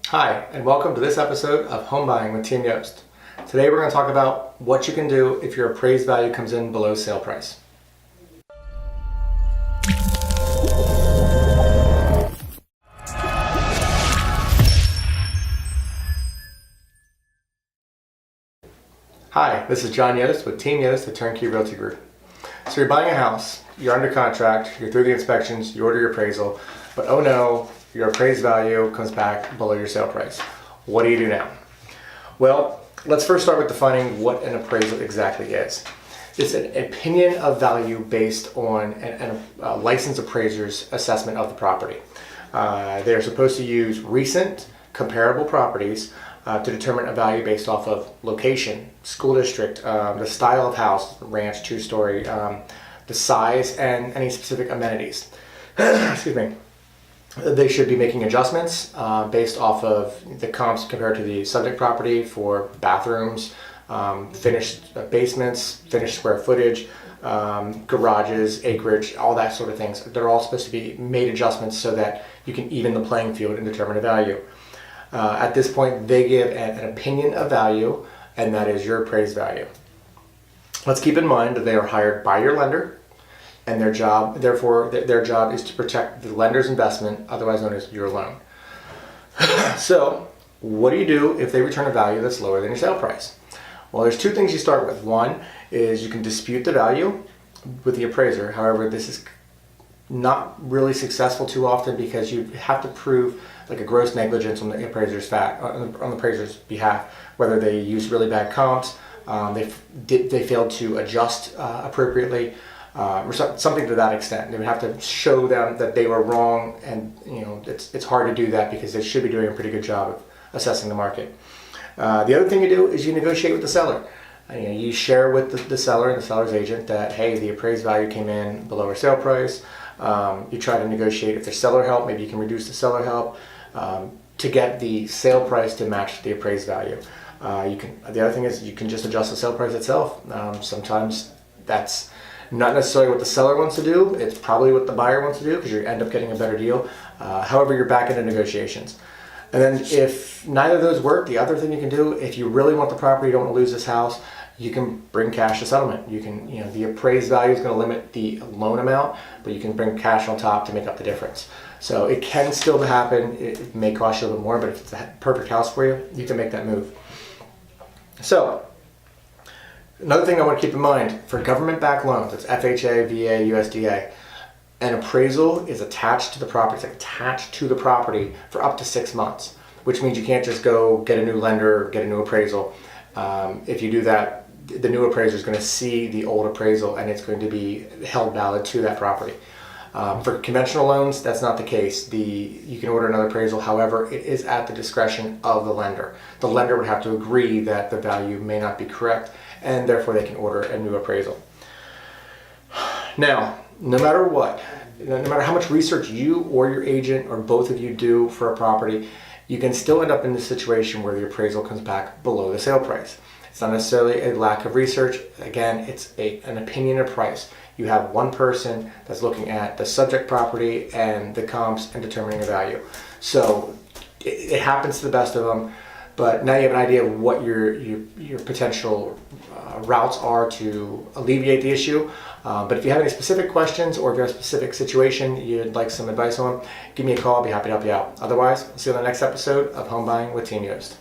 Hi, and welcome to this episode of Home Buying with Team Yost. Today we're going to talk about what you can do if your appraised value comes in below sale price. Hi, this is John Yost with Team Yost, the Turnkey Realty Group. So you're buying a house, you're under contract, you're through the inspections, you order your appraisal, but oh no, your appraised value comes back below your sale price. What do you do now? Well, let's first start with defining what an appraisal exactly is. It's an opinion of value based on a licensed appraiser's assessment of the property. They're supposed to use recent comparable properties to determine a value based off of location, school district, the style of house, ranch, two-story, the size, and any specific amenities. Excuse me. They should be making adjustments based off of the comps compared to the subject property for bathrooms, finished basements, finished square footage, garages, acreage, all that sort of things. They're all supposed to be made adjustments so that you can even the playing field and determine a value. At this point, they give an opinion of value, and that is your appraised value. Let's keep in mind that they are hired by your lender, and their job is to protect the lender's investment, otherwise known as your loan. So, what do you do if they return a value that's lower than your sale price? Well, there's two things you start with. One is you can dispute the value with the appraiser. However, this is not really successful too often because you have to prove like a gross negligence on the appraiser's behalf, whether they used really bad comps, they failed to adjust appropriately, or something to that extent. They would have to show them that they were wrong, and it's hard to do that because they should be doing a pretty good job of assessing the market. The other thing you do is you negotiate with the seller. You share with the seller and the seller's agent that, hey, the appraised value came in below our sale price. You try to negotiate if there's seller help, maybe you can reduce the seller help to get the sale price to match the appraised value. The other thing is you can just adjust the sale price itself. Sometimes that's not necessarily what the seller wants to do. It's probably what the buyer wants to do because you end up getting a better deal. However, you're back into negotiations. And then if neither of those work, the other thing you can do, if you really want the property, you don't want to lose this house, you can bring cash to settlement. You can, the appraised value is going to limit the loan amount, but you can bring cash on top to make up the difference. So it can still happen. It may cost you a little more, but if it's a perfect house for you, you can make that move. So another thing I want to keep in mind, for government-backed loans, it's FHA, VA, USDA, an appraisal is attached to the property. It's attached to the property for up to 6 months, which means you can't just go get a new lender, get a new appraisal. If you do that, the new appraiser is going to see the old appraisal and it's going to be held valid to that property. For conventional loans, that's not the case. You can order another appraisal, however, it is at the discretion of the lender. The lender would have to agree that the value may not be correct, and therefore they can order a new appraisal. Now, no matter what, no matter how much research you or your agent or both of you do for a property, you can still end up in this situation where the appraisal comes back below the sale price. It's not necessarily a lack of research. Again, it's an opinion of price. You have one person that's looking at the subject property and the comps and determining a value. So it happens to the best of them, but now you have an idea of what your potential routes are to alleviate the issue. But if you have any specific questions or if you have a specific situation you'd like some advice on, give me a call. I'll be happy to help you out. Otherwise, I'll see you on the next episode of Home Buying with Team Yost.